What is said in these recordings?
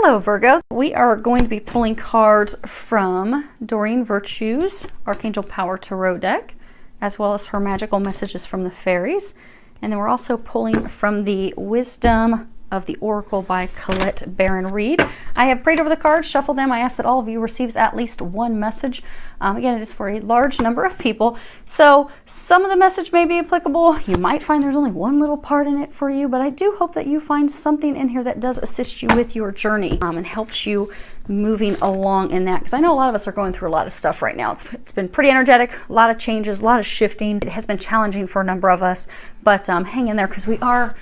Hello Virgo, we are going to be pulling cards from Doreen Virtue's Archangel Power Tarot deck, as well as her magical messages from the fairies. And then we're also pulling from the Wisdom of the Oracle by Colette Baron Reed. I have prayed over the cards, shuffled them. I ask that all of you receives at least one message. Again, it is for a large number of people. So some of the message may be applicable. You might find there's only one little part in it for you, but I do hope that you find something in here that does assist you with your journey and helps you moving along in that. Because I know a lot of us are going through a lot of stuff right now. It's been pretty energetic, a lot of changes, a lot of shifting. It has been challenging for a number of us, but hang in there because we are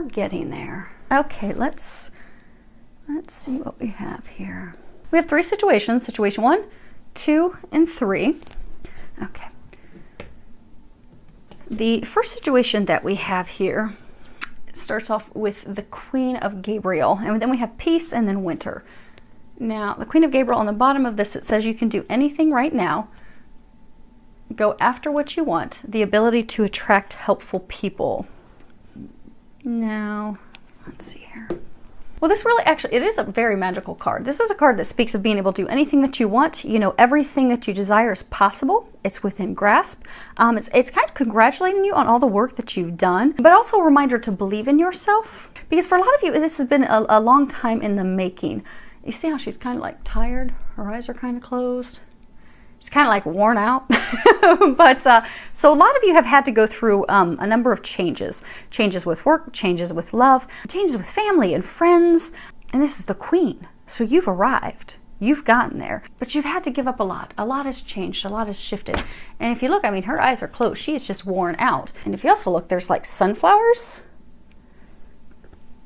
getting there. Okay, let's see what we have here. We have three situations, situation 1, 2, and 3. Okay. The first situation that we have here starts off with the Queen of Gabriel, and then we have peace and then winter. Now, the Queen of Gabriel, on the bottom of this, it says you can do anything right now. Go after what you want. The ability to attract helpful people. Now, let's see here. Well, this really actually, it is a very magical card. This is a card that speaks of being able to do anything that you want. You know, everything that you desire is possible. It's within grasp. It's kind of congratulating you on all the work that you've done, but also a reminder to believe in yourself. Because for a lot of you, this has been a long time in the making. You see how she's kind of like tired? Her eyes are kind of closed. She's kind of like worn out. But so a lot of you have had to go through a number of changes. Changes with work, changes with love, changes with family and friends. And this is the Queen. So you've arrived. You've gotten there. But you've had to give up a lot. A lot has changed. A lot has shifted. And if you look, I mean, her eyes are closed. She's just worn out. And if you also look, there's like sunflowers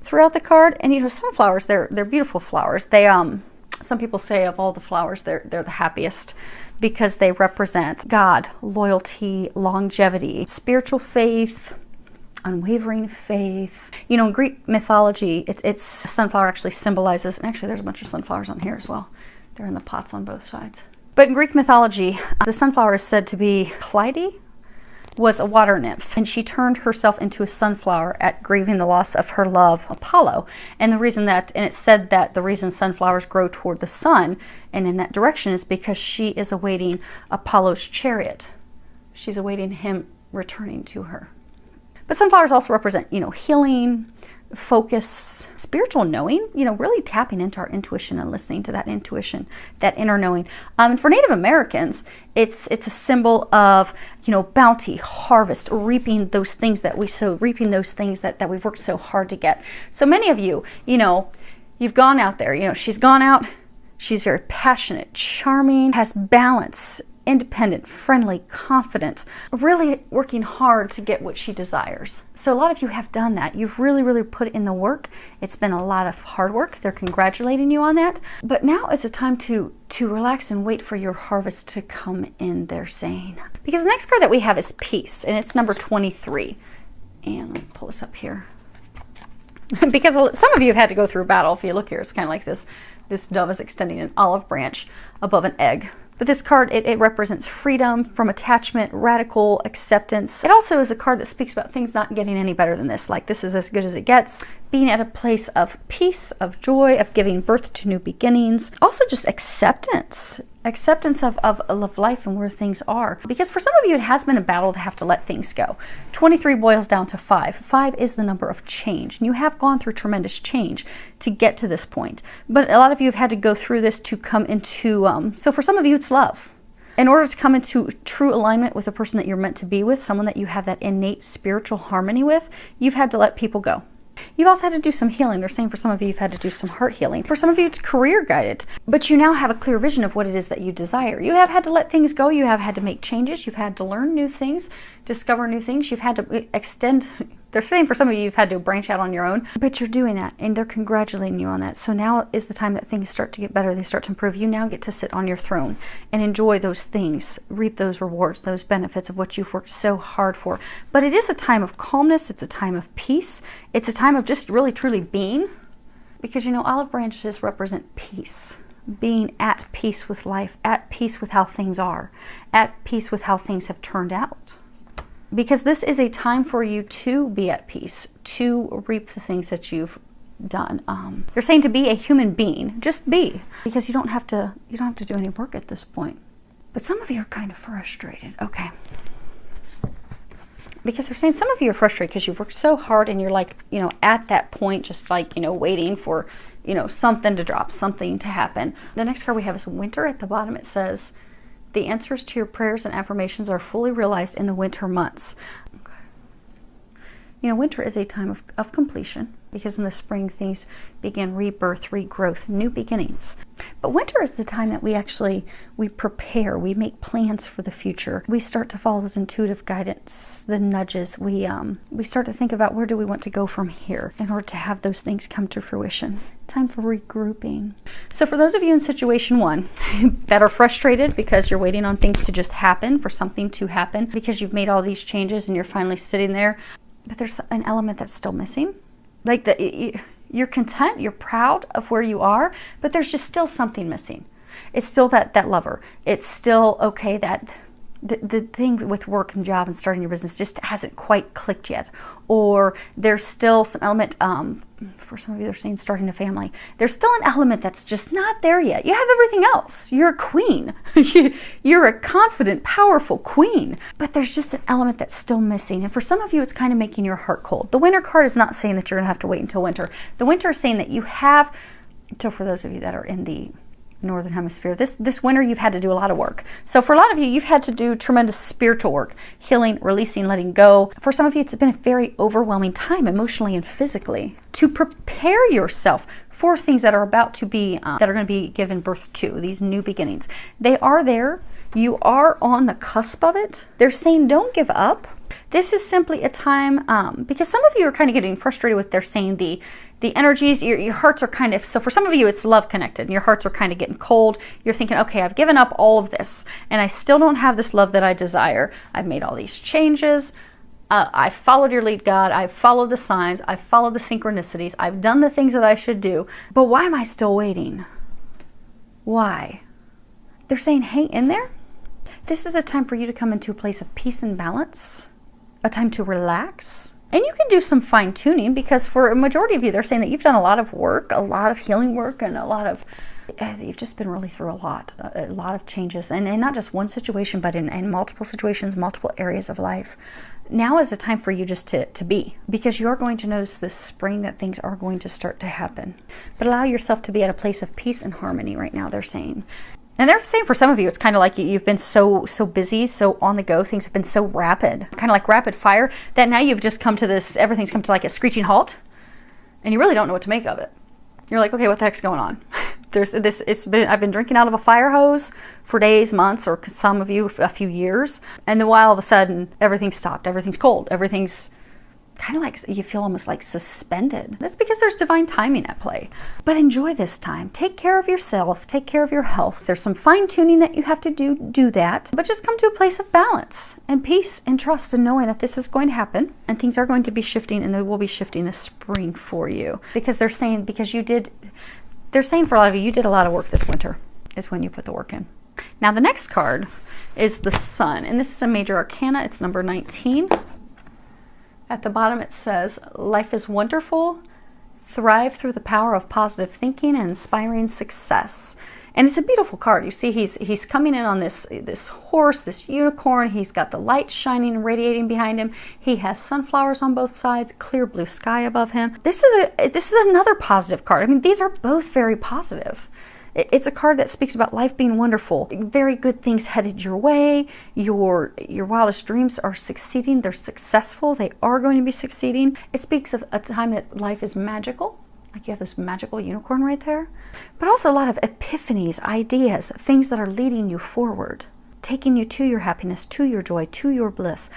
throughout the card. And you know, sunflowers, they're beautiful flowers. They some people say of all the flowers, they're the happiest, because they represent God, loyalty, longevity, spiritual faith, unwavering faith. You know, in Greek mythology, it's sunflower actually symbolizes, and actually there's a bunch of sunflowers on here as well. They're in the pots on both sides. But in Greek mythology, the sunflower is said to be Clyde, was a water nymph, and she turned herself into a sunflower at grieving the loss of her love, Apollo. And the reason that, and it's said that the reason sunflowers grow toward the sun and in that direction is because she is awaiting Apollo's chariot. She's awaiting him returning to her. But sunflowers also represent, you know, healing, focus, spiritual knowing, you know, really tapping into our intuition and listening to that intuition, that inner knowing. And for Native Americans, it's a symbol of, you know, bounty, harvest, reaping those things that we sow, reaping those things that we've worked so hard to get. So many of you, you know, you've gone out there, you know, she's gone out, she's very passionate, charming, has balance, independent, friendly, confident, really working hard to get what she desires. So a lot of you have done that. You've really put in the work. It's been a lot of hard work. They're congratulating you on that. But now is a time to relax and wait for your harvest to come in, they're saying. Because the next card that we have is Peace, and it's number 23. And let me pull this up here. Because some of you have had to go through a battle. If you look here, it's kind of like this dove is extending an olive branch above an egg. But this card, it represents freedom from attachment, radical acceptance. It also is a card that speaks about things not getting any better than this. Like, this is as good as it gets. Being at a place of peace, of joy, of giving birth to new beginnings. Also just acceptance. Acceptance of life and where things are. Because for some of you, it has been a battle to have to let things go. 23 boils down to 5. 5 is the number of change. And you have gone through tremendous change to get to this point. But a lot of you have had to go through this to come into, so for some of you, it's love. In order to come into true alignment with the person that you're meant to be with, someone that you have that innate spiritual harmony with, you've had to let people go. You've also had to do some healing. They're saying for some of you, you've had to do some heart healing. For some of you, it's career guided. But you now have a clear vision of what it is that you desire. You have had to let things go. You have had to make changes. You've had to learn new things, discover new things. You've had to extend. They're saying for some of you, you've had to branch out on your own. But you're doing that, and they're congratulating you on that. So now is the time that things start to get better. They start to improve. You now get to sit on your throne and enjoy those things, reap those rewards, those benefits of what you've worked so hard for. But it is a time of calmness. It's a time of peace. It's a time of just really, truly being. Because, you know, olive branches represent peace. Being at peace with life, at peace with how things are, at peace with how things have turned out. Because this is a time for you to be at peace, to reap the things that you've done. They're saying to be a human being, just be, because you don't have to do any work at this point. But some of you are kind of frustrated. Okay. Because they're saying some of you are frustrated because you've worked so hard and you're like, at that point, just like, waiting for, something to drop, something to happen. The next card we have is winter. At the bottom, it says, the answers to your prayers and affirmations are fully realized in the winter months. Winter is a time of completion, because in the spring things begin rebirth, regrowth, new beginnings. But winter is the time that we prepare, we make plans for the future. We start to follow those intuitive guidance, the nudges. We start to think about where do we want to go from here in order to have those things come to fruition. Time for regrouping. So for those of you in situation 1 that are frustrated because you're waiting on things to just happen, for something to happen, because you've made all these changes and you're finally sitting there, but there's an element that's still missing. Like you're content, you're proud of where you are, but there's just still something missing. It's still that lover. It's still okay that the thing with work and job and starting your business just hasn't quite clicked yet. Or there's still some element, for some of you they're saying starting a family. There's still an element that's just not there yet. You have everything else. You're a queen. You're a confident, powerful queen. But there's just an element that's still missing. And for some of you, it's kind of making your heart cold. The winter card is not saying that you're going to have to wait until winter. The winter is saying that you have, so for those of you that are in the Northern Hemisphere, this winter you've had to do a lot of work. So for a lot of you, you've had to do tremendous spiritual work, healing, releasing, letting go. For some of you, it's been a very overwhelming time emotionally and physically to prepare yourself for things that are about to be, that are going to be given birth to, these new beginnings. They are there. You are on the cusp of it. They're saying don't give up. This is simply a time, because some of you are kind of getting frustrated with, they're saying the energies, your hearts are kind of, so for some of you it's love connected and your hearts are kind of getting cold. You're thinking, okay, I've given up all of this and I still don't have this love that I desire. I've made all these changes. I followed your lead, God. I've followed the signs. I've followed the synchronicities. I've done the things that I should do. But why am I still waiting? Why? They're saying hang in there. This is a time for you to come into a place of peace and balance, a time to relax. And you can do some fine tuning, because for a majority of you, they're saying that you've done a lot of work, a lot of healing work, and a lot of, you've just been really through a lot of changes. And not just one situation, but in multiple situations, multiple areas of life. Now is a time for you just to be, because you're going to notice this spring that things are going to start to happen. But allow yourself to be at a place of peace and harmony right now, they're saying. And they're saying for some of you, it's kind of like you've been so busy, so on the go. Things have been so rapid, kind of like rapid fire, that now you've just come to this, everything's come to like a screeching halt, and you really don't know what to make of it. You're like, okay, what the heck's going on? I've been drinking out of a fire hose for days, months, or some of you a few years. And then all of a sudden, everything's stopped. Everything's cold. Everything's kind of like, you feel almost like suspended. That's because there's divine timing at play. But enjoy this time. Take care of yourself. Take care of your health. There's some fine tuning that you have to do that. But just come to a place of balance and peace and trust, and knowing that this is going to happen and things are going to be shifting, and they will be shifting this spring for you. Because they're saying, they're saying for a lot of you did a lot of work this winter, is when you put the work in. Now the next card is the Sun, and this is a major arcana. It's number 19. At the bottom it says, life is wonderful. Thrive through the power of positive thinking and inspiring success. And it's a beautiful card. You see he's coming in on this horse, this unicorn. He's got the light shining and radiating behind him. He has sunflowers on both sides, clear blue sky above him. This is another positive card. I mean, these are both very positive. It's a card that speaks about life being wonderful. Very good things headed your way. Your wildest dreams are succeeding. They're successful. They are going to be succeeding. It speaks of a time that life is magical. Like you have this magical unicorn right there. But also a lot of epiphanies, ideas, things that are leading you forward, taking you to your happiness, to your joy, to your bliss.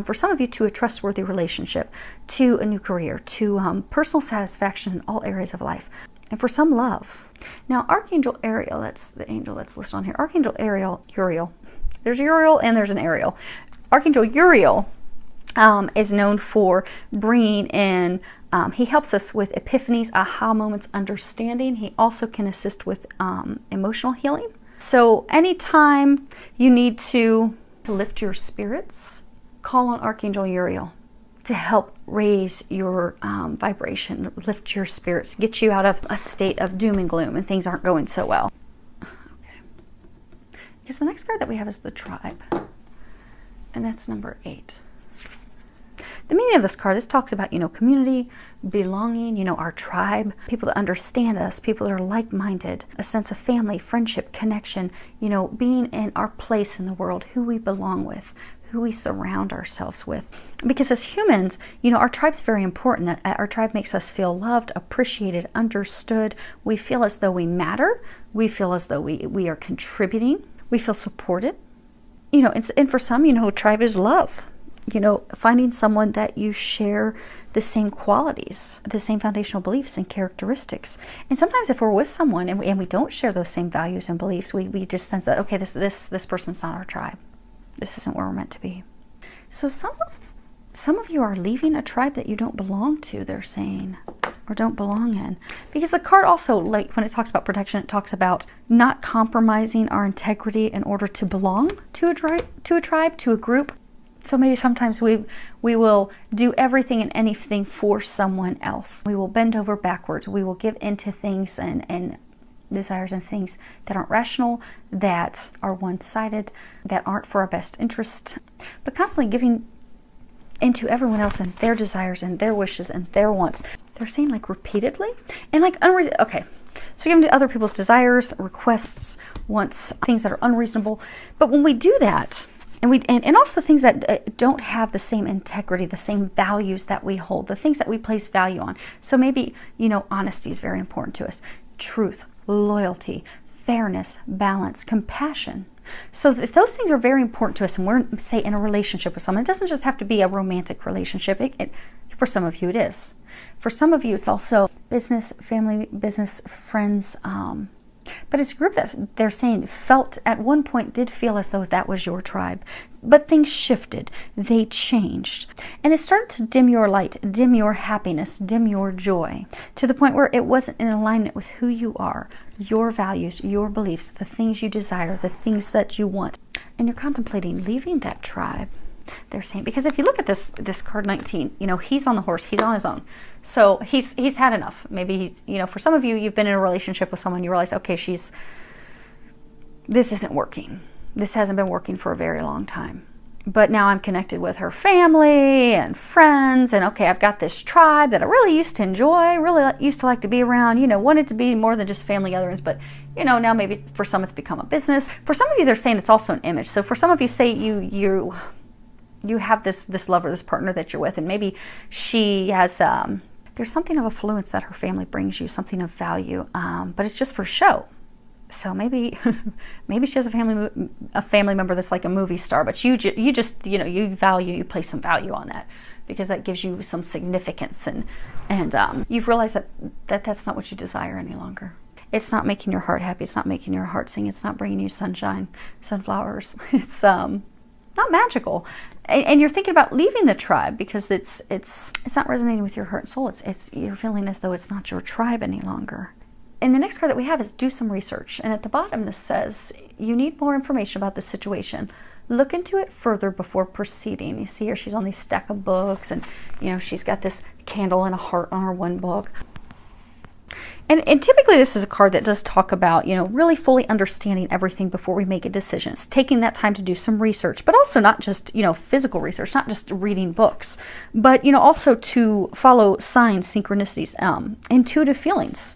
For some of you, to a trustworthy relationship, to a new career, to personal satisfaction in all areas of life. And for some, love. Now, Archangel Ariel, that's the angel that's listed on here. Archangel Uriel. There's Uriel and there's an Ariel. Archangel Uriel is known for bringing in, he helps us with epiphanies, aha moments, understanding. He also can assist with emotional healing. So anytime you need to lift your spirits, call on Archangel Uriel. to help raise your vibration, lift your spirits, get you out of a state of doom and gloom and things aren't going so well. Okay. Because the next card that we have is the tribe, and that's number 8. The meaning of this card, this talks about, community, belonging, our tribe, people that understand us, people that are like-minded, a sense of family, friendship, connection, being in our place in the world, who we belong with, who we surround ourselves with. Because as humans, our tribe's very important. Our tribe makes us feel loved, appreciated, understood. We feel as though we matter. We feel as though we are contributing. We feel supported. And for some, tribe is love. Finding someone that you share the same qualities, the same foundational beliefs and characteristics. And sometimes if we're with someone and we don't share those same values and beliefs, we just sense that, okay, this person's not our tribe. This isn't where we're meant to be. So some of you are leaving a tribe that you don't belong to, they're saying, or don't belong in. Because the card also, like when it talks about protection, it talks about not compromising our integrity in order to belong to a tribe, to a group. So maybe sometimes we will do everything and anything for someone else. We will bend over backwards. We will give into things and desires and things that aren't rational, that are one-sided, that aren't for our best interest, but constantly giving into everyone else and their desires and their wishes and their wants. They're saying like repeatedly and like okay. So giving to other people's desires, requests, wants, things that are unreasonable. But when we do that, and also things that don't have the same integrity, the same values that we hold, the things that we place value on. So maybe, honesty is very important to us. Truth, loyalty, fairness, balance, compassion. So if those things are very important to us and we're, say, in a relationship with someone, it doesn't just have to be a romantic relationship. For some of you, it is. For some of you, it's also business, family, business, friends, but it's a group that they're saying felt at one point, did feel as though that was your tribe. But things shifted. They changed. And it started to dim your light, dim your happiness, dim your joy, to the point where it wasn't in alignment with who you are, your values, your beliefs, the things you desire, the things that you want. And you're contemplating leaving that tribe. They're saying, because if you look at this card 19, he's on the horse, he's on his own. So he's had enough. Maybe he's, for some of you, you've been in a relationship with someone, you realize, okay, this isn't working. This hasn't been working for a very long time. But now I'm connected with her family and friends, and okay, I've got this tribe that I really used to enjoy, really used to like to be around, wanted to be more than just family gatherings, but now maybe for some it's become a business. For some of you, they're saying it's also an image. So for some of you, say you have this lover, this partner that you're with, and maybe she has, there's something of affluence that her family brings you, something of value, but it's just for show. So maybe she has a family member that's like a movie star, but you just you place some value on that because that gives you some significance, and you've realized that that's not what you desire any longer. It's not making your heart happy. It's not making your heart sing. It's not bringing you sunshine, sunflowers. It's not magical, and you're thinking about leaving the tribe because it's not resonating with your heart and soul. You're feeling as though it's not your tribe any longer. And the next card that we have is do some research. And at the bottom this says, you need more information about the situation. Look into it further before proceeding. You see here she's on these stack of books, and she's got this candle and a heart on her one book. And typically this is a card that does talk about, really fully understanding everything before we make a decision. It's taking that time to do some research, but also not just, physical research, not just reading books, but, also to follow signs, synchronicities, intuitive feelings,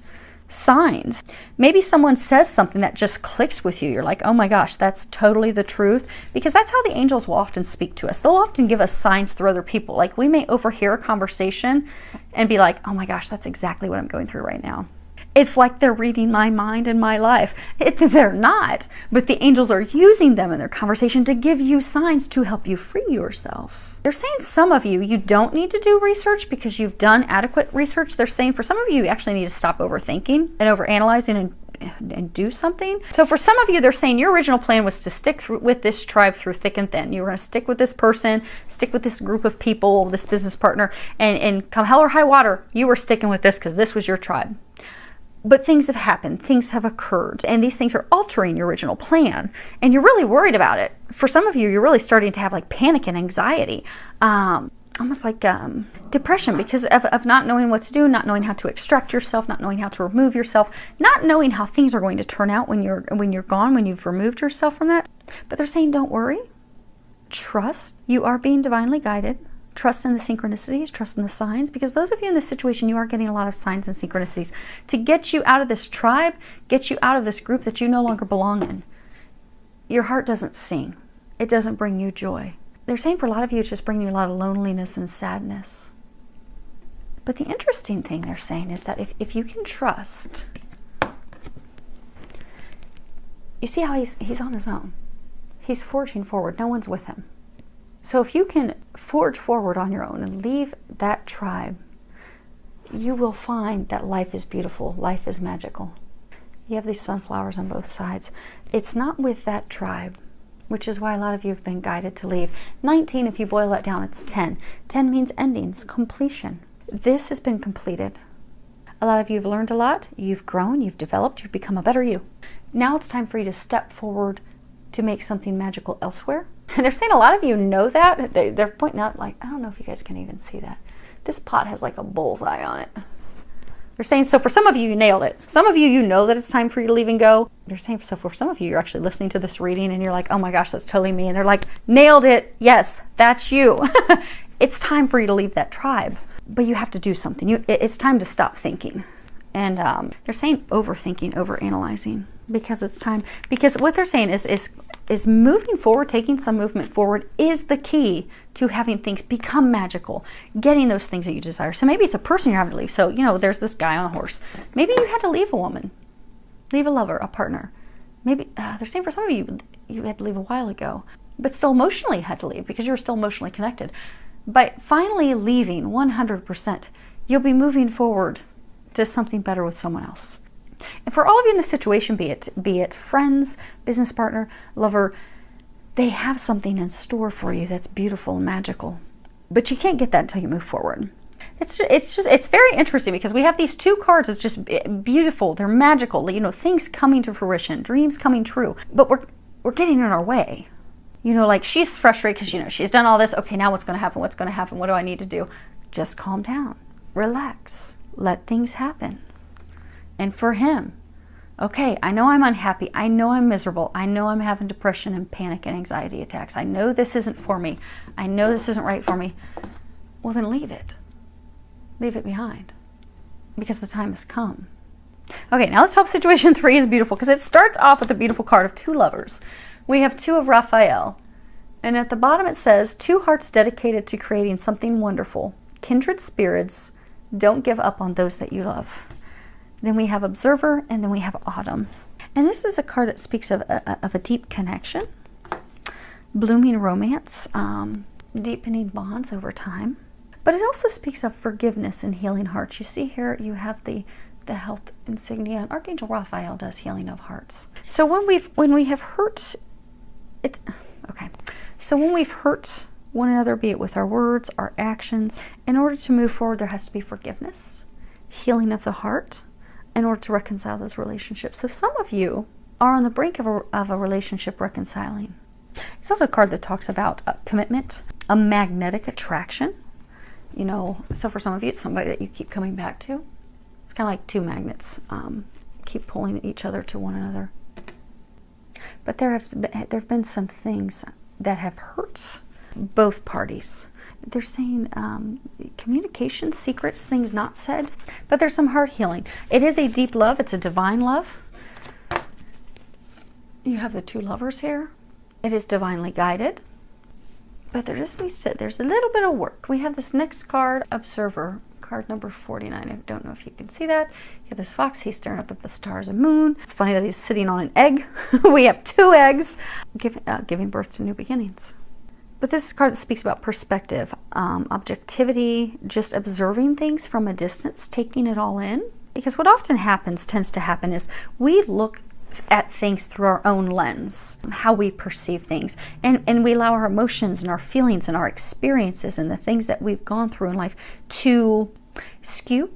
signs. Maybe someone says something that just clicks with you. You're like, oh my gosh, that's totally the truth. Because that's how the angels will often speak to us. They'll often give us signs through other people. Like we may overhear a conversation and be like, oh my gosh, that's exactly what I'm going through right now. It's like they're reading my mind and my life. They're not, but the angels are using them in their conversation to give you signs to help you free yourself. They're saying some of you don't need to do research because you've done adequate research. They're saying for some of you actually need to stop overthinking and overanalyzing and do something. So for some of you, they're saying your original plan was to stick with this tribe through thick and thin. You were going to stick with this person, stick with this group of people, this business partner, and come hell or high water, you were sticking with this because this was your tribe. But things have happened, things have occurred, and these things are altering your original plan, and you're really worried about it. For some of you, you're really starting to have like panic and anxiety. almost like depression, because of not knowing what to do, not knowing how to extract yourself, not knowing how to remove yourself, not knowing how things are going to turn out when you're gone, when you've removed yourself from that. But they're saying, don't worry. Trust. You are being divinely guided. Trust in the synchronicities, trust in the signs, because those of you in this situation, you are getting a lot of signs and synchronicities to get you out of this tribe, get you out of this group that you no longer belong in. Your heart doesn't sing. It doesn't bring you joy. They're saying for a lot of you, it's just bringing you a lot of loneliness and sadness. But the interesting thing they're saying is that if you can trust, you see how he's on his own. He's forging forward. No one's with him. So if you can forge forward on your own and leave that tribe, you will find that life is beautiful. Life is magical. You have these sunflowers on both sides. It's not with that tribe, which is why a lot of you have been guided to leave. 19, if you boil that down, it's 10. 10 means endings, completion. This has been completed. A lot of you have learned a lot. You've grown, you've developed, you've become a better you. Now it's time for you to step forward to make something magical elsewhere. And they're saying a lot of you know that. They're pointing out, like, I don't know if you guys can even see that. This pot has like a bullseye on it. They're saying, so for some of you, you nailed it. Some of you, you know that it's time for you to leave and go. They're saying, so for some of you, you're actually listening to this reading and you're like, oh my gosh, that's totally me. And they're like, nailed it. Yes, that's you. It's time for you to leave that tribe. But you have to do something. It's time to stop thinking. And they're saying overthinking, overanalyzing, because it's time. Because what they're saying is moving forward, taking some movement forward is the key to having things become magical, getting those things that you desire. So maybe it's a person you're having to leave. So, you know, there's this guy on a horse. Maybe you had to leave a woman, leave a lover, a partner. Maybe they're saying for some of you, you had to leave a while ago, but still emotionally had to leave because you were still emotionally connected. By finally leaving 100%, you'll be moving forward to something better with someone else. And for all of you in this situation, be it friends, business partner, lover, they have something in store for you that's beautiful and magical. But you can't get that until you move forward. It's very interesting because we have these two cards that's just beautiful. They're magical, you know, things coming to fruition, dreams coming true. But we're getting in our way. You know, like she's frustrated because, you know, she's done all this. Okay, now what's going to happen? What's going to happen? What do I need to do? Just calm down. Relax. Let things happen. And for him, okay, I know I'm unhappy. I know I'm miserable. I know I'm having depression and panic and anxiety attacks. I know this isn't for me. I know this isn't right for me. Well, then leave it. Leave it behind. Because the time has come. Okay, now let's hope situation 3 is beautiful, because it starts off with a beautiful card of 2 lovers. We have 2 of Raphael. And at the bottom it says, 2 hearts dedicated to creating something wonderful. Kindred spirits, don't give up on those that you love. Then we have Observer, and then we have Autumn. And this is a card that speaks of a deep connection, blooming romance, deepening bonds over time. But it also speaks of forgiveness and healing hearts. You see here, you have the health insignia, and Archangel Raphael does healing of hearts. So when we have hurt, So when we've hurt one another, be it with our words, our actions, in order to move forward, there has to be forgiveness, healing of the heart, in order to reconcile those relationships. So some of you are on the brink of a relationship reconciling. It's also a card that talks about commitment, a magnetic attraction. You know, so for some of you, it's somebody that you keep coming back to. It's kind of like 2 magnets, keep pulling each other to one another. But there have been some things that have hurt both parties. They're saying communication, secrets, things not said, but there's some heart healing. It is a deep love. It's a divine love. You have the 2 lovers here. It is divinely guided, but there just needs to, there's a little bit of work. We have this next card, Observer, card number 49. I don't know if you can see that. You have this fox. He's staring up at the stars and moon. It's funny that he's sitting on an egg. We have 2 eggs, giving birth to new beginnings. But this is a card that speaks about perspective, objectivity, just observing things from a distance, taking it all in. Because what often tends to happen is we look at things through our own lens, how we perceive things. And we allow our emotions and our feelings and our experiences and the things that we've gone through in life to skew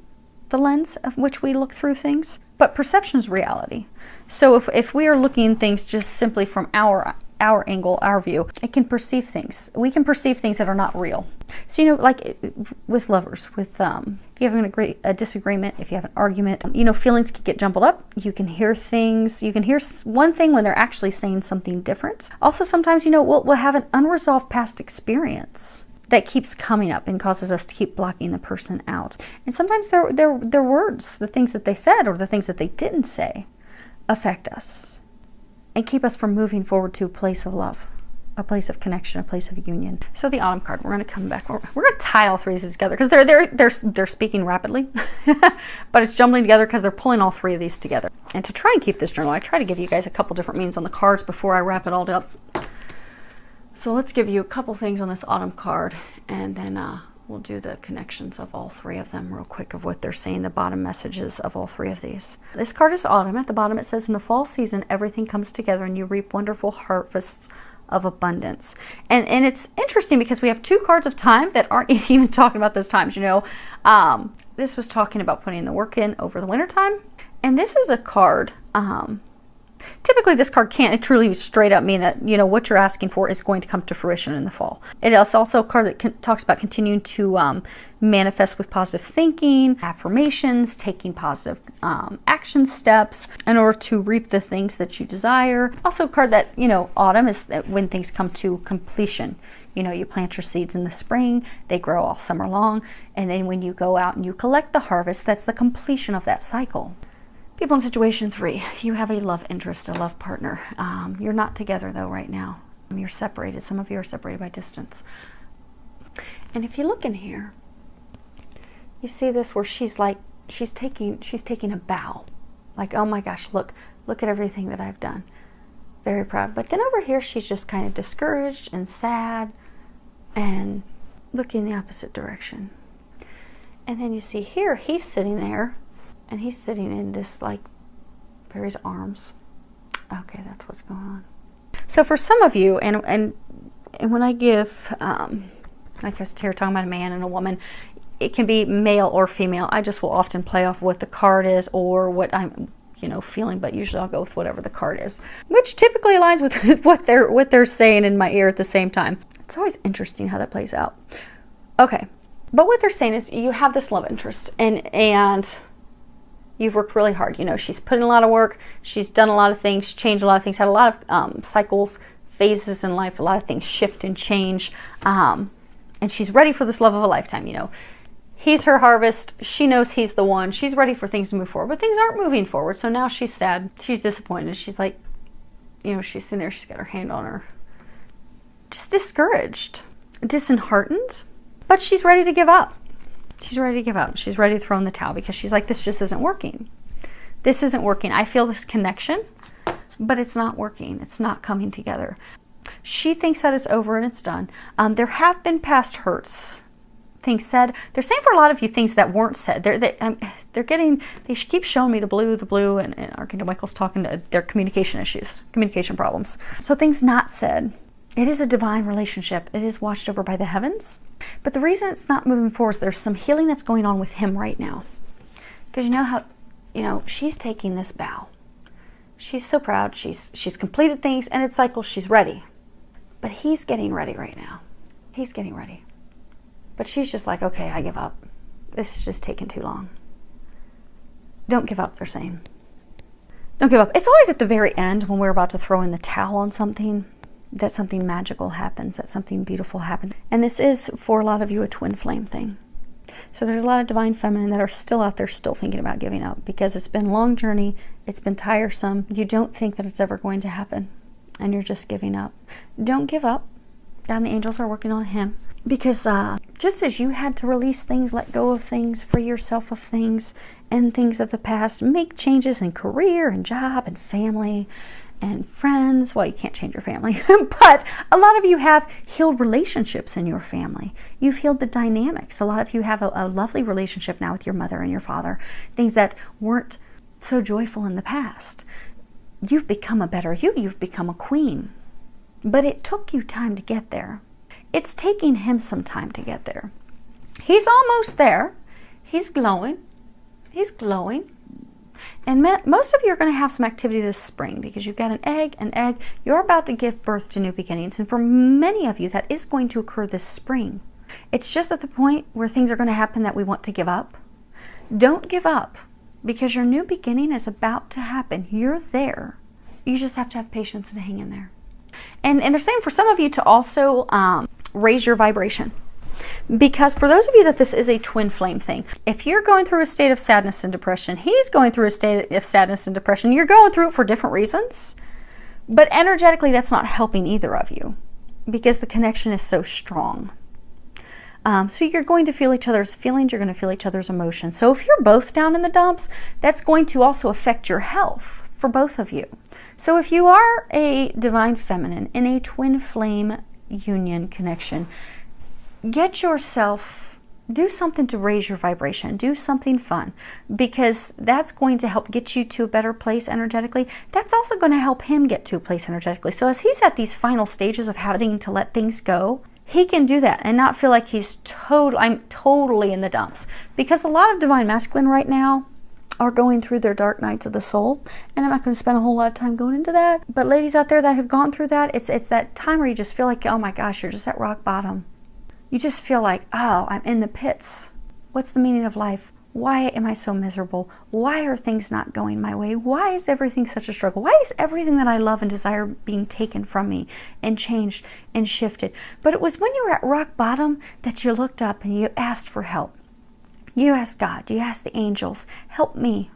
the lens of which we look through things. But perception is reality. So if we are looking at things just simply from our our angle, our view. It can perceive things. We can perceive things that are not real. So, you know, like with lovers, with if you have a disagreement, if you have an argument, you know, feelings can get jumbled up. You can hear things. You can hear one thing when they're actually saying something different. Also, sometimes, you know, we'll have an unresolved past experience that keeps coming up and causes us to keep blocking the person out. And sometimes their words, the things that they said or the things that they didn't say, affect us and keep us from moving forward to a place of love, a place of connection, a place of union. So the Autumn card, we're going to come back. We're going to tie all three of these together because they're speaking rapidly, but it's jumbling together because they're pulling all three of these together. And to try and keep this journal, I try to give you guys a couple different meanings on the cards before I wrap it all up. So let's give you a couple things on this Autumn card, and then we'll do the connections of all three of them real quick of what they're saying, the bottom messages of all three of these. This card is Autumn. At the bottom it says, in the fall season, everything comes together and you reap wonderful harvests of abundance. And it's interesting because we have two cards of time that aren't even talking about those times, you know. This was talking about putting the work in over the winter time. And this is a card, typically this card can't truly straight up mean that, you know, what you're asking for is going to come to fruition in the fall. It is also a card that talks about continuing to manifest with positive thinking, affirmations, taking positive action steps in order to reap the things that you desire. Also a card that, you know, autumn is when things come to completion. You know, you plant your seeds in the spring, they grow all summer long, and then when you go out and you collect the harvest, that's the completion of that cycle. People in situation 3, you have a love interest, a love partner. You're not together though right now. You're separated. Some of you are separated by distance. And if you look in here, you see this where she's taking a bow. Like, oh my gosh, look at everything that I've done. Very proud. But then over here, she's just kind of discouraged and sad and looking the opposite direction. And then you see here, he's sitting there. And he's sitting in this, like, for his arms. Okay, that's what's going on. So for some of you, and when I give, like I was here talking about a man and a woman, it can be male or female. I just will often play off what the card is or what I'm, you know, feeling, but usually I'll go with whatever the card is, which typically aligns with what they're saying in my ear at the same time. It's always interesting how that plays out. Okay, but what they're saying is you have this love interest, and you've worked really hard. You know, she's put in a lot of work. She's done a lot of things, changed a lot of things, had a lot of cycles, phases in life. A lot of things shift and change. And she's ready for this love of a lifetime. You know, he's her harvest. She knows he's the one. She's ready for things to move forward. But things aren't moving forward. So now she's sad. She's disappointed. She's like, you know, she's sitting there. She's got her hand on her. Just discouraged, disheartened. But she's ready to give up. She's ready to give up. She's ready to throw in the towel because she's like, this just isn't working. This isn't working. I feel this connection, but it's not working. It's not coming together. She thinks that it's over and it's done. There have been past hurts, things said. They're saying for a lot of you things that weren't said. They keep showing me the blue, and Archangel Michael's talking to their communication issues, communication problems. So things not said. It is a divine relationship. It is watched over by the heavens. But the reason it's not moving forward is there's some healing that's going on with him right now. Because you know how, you know, she's taking this bow. She's so proud. She's completed things, and it's cycle. She's ready. But he's getting ready right now. He's getting ready. But she's just like, okay, I give up. This is just taking too long. Don't give up, they're saying. Don't give up. It's always at the very end when we're about to throw in the towel on something that something magical happens, that something beautiful happens. And this is, for a lot of you, a twin flame thing. So there's a lot of divine feminine that are still out there, still thinking about giving up, because it's been a long journey, it's been tiresome. You don't think that it's ever going to happen, and you're just giving up. Don't give up. God and the angels are working on him. Because just as you had to release things, let go of things, free yourself of things, and things of the past, make changes in career and job and family and friends. Well, you can't change your family, but a lot of you have healed relationships in your family. You've healed the dynamics. A lot of you have a lovely relationship now with your mother and your father, things that weren't so joyful in the past. You've become a better you. You've become a queen. But it took you time to get there. It's taking him some time to get there. He's almost there. He's glowing. He's glowing. And most of you are going to have some activity this spring because you've got an egg. You're about to give birth to new beginnings. And for many of you, that is going to occur this spring. It's just at the point where things are going to happen that we want to give up. Don't give up because your new beginning is about to happen. You're there. You just have to have patience and hang in there. And they're saying for some of you to also raise your vibration. Because for those of you that this is a twin flame thing, if you're going through a state of sadness and depression, he's going through a state of sadness and depression. You're going through it for different reasons. But energetically, that's not helping either of you because the connection is so strong. So you're going to feel each other's feelings. You're going to feel each other's emotions. So if you're both down in the dumps, that's going to also affect your health for both of you. So if you are a divine feminine in a twin flame union connection, get yourself, do something to raise your vibration. Do something fun because that's going to help get you to a better place energetically. That's also going to help him get to a place energetically. So as he's at these final stages of having to let things go, he can do that and not feel like I'm totally in the dumps. Because a lot of divine masculine right now are going through their dark nights of the soul. And I'm not going to spend a whole lot of time going into that. But ladies out there that have gone through that, it's that time where you just feel like, oh my gosh, you're just at rock bottom. You just feel like, oh, I'm in the pits. What's the meaning of life? Why am I so miserable? Why are things not going my way? Why is everything such a struggle? Why is everything that I love and desire being taken from me and changed and shifted? But it was when you were at rock bottom that you looked up and you asked for help. You asked God, you asked the angels, help me.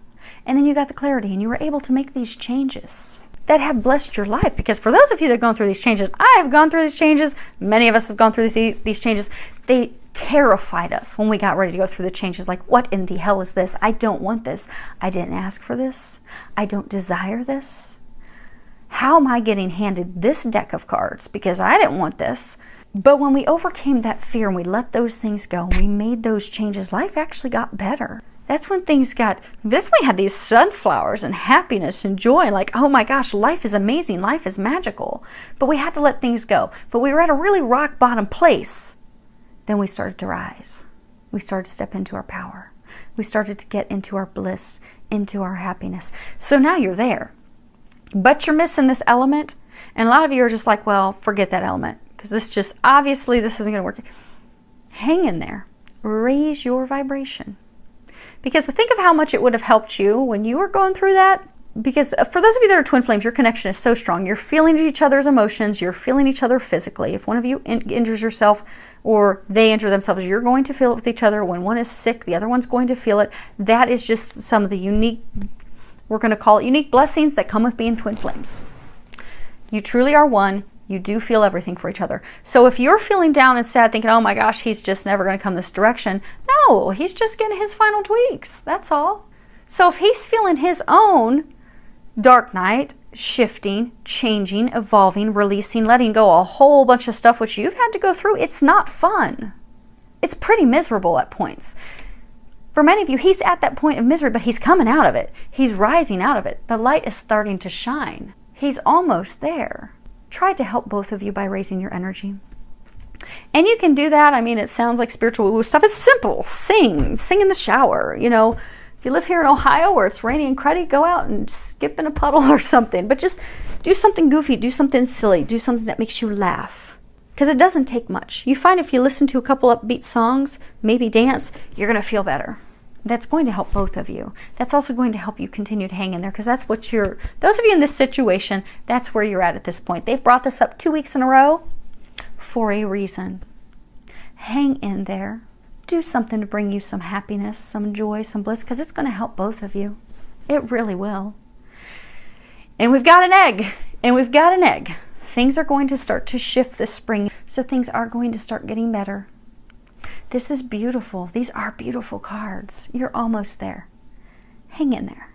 And then you got the clarity and you were able to make these changes that have blessed your life. Because for those of you that have gone through these changes, I have gone through these changes. Many of us have gone through these changes. They terrified us when we got ready to go through the changes. Like, what in the hell is this? I don't want this. I didn't ask for this. I don't desire this. How am I getting handed this deck of cards? Because I didn't want this. But when we overcame that fear and we let those things go, and we made those changes, life actually got better. That's when we had these sunflowers and happiness and joy. And like, oh my gosh, life is amazing. Life is magical. But we had to let things go. But we were at a really rock bottom place. Then we started to rise. We started to step into our power. We started to get into our bliss, into our happiness. So now you're there. But you're missing this element. And a lot of you are just like, well, forget that element. Because obviously this isn't going to work. Hang in there. Raise your vibration. Because think of how much it would have helped you when you were going through that. Because for those of you that are twin flames, your connection is so strong. You're feeling each other's emotions. You're feeling each other physically. If one of you injures yourself or they injure themselves, you're going to feel it with each other. When one is sick, the other one's going to feel it. That is just some of the unique, we're going to call it unique blessings that come with being twin flames. You truly are one. You do feel everything for each other. So if you're feeling down and sad, thinking, oh my gosh, he's just never going to come this direction. No, he's just getting his final tweaks. That's all. So if he's feeling his own dark night, shifting, changing, evolving, releasing, letting go a whole bunch of stuff which you've had to go through, it's not fun. It's pretty miserable at points. For many of you, he's at that point of misery, but he's coming out of it. He's rising out of it. The light is starting to shine. He's almost there. Try to help both of you by raising your energy. And you can do that. I mean, it sounds like spiritual woo stuff. It's simple. Sing in the shower. You know, if you live here in Ohio where it's rainy and cruddy, go out and skip in a puddle or something. But just do something goofy, do something silly, do something that makes you laugh. Because it doesn't take much. You find if you listen to a couple upbeat songs, maybe dance, you're going to feel better. That's going to help both of you. That's also going to help you continue to hang in there because that's what those of you in this situation, that's where you're at this point. They've brought this up 2 weeks in a row for a reason. Hang in there. Do something to bring you some happiness, some joy, some bliss because it's going to help both of you. It really will. And we've got an egg. Things are going to start to shift this spring. So things are going to start getting better. This is beautiful. These are beautiful cards. You're almost there. Hang in there.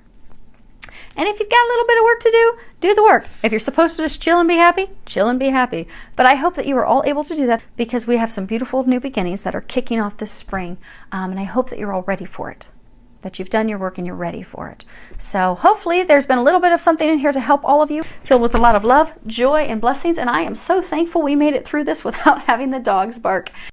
And if you've got a little bit of work to do, do the work. If you're supposed to just chill and be happy, chill and be happy. But I hope that you are all able to do that because we have some beautiful new beginnings that are kicking off this spring. And I hope that you're all ready for it, that you've done your work and you're ready for it. So hopefully there's been a little bit of something in here to help all of you, filled with a lot of love, joy, and blessings. And I am so thankful we made it through this without having the dogs bark.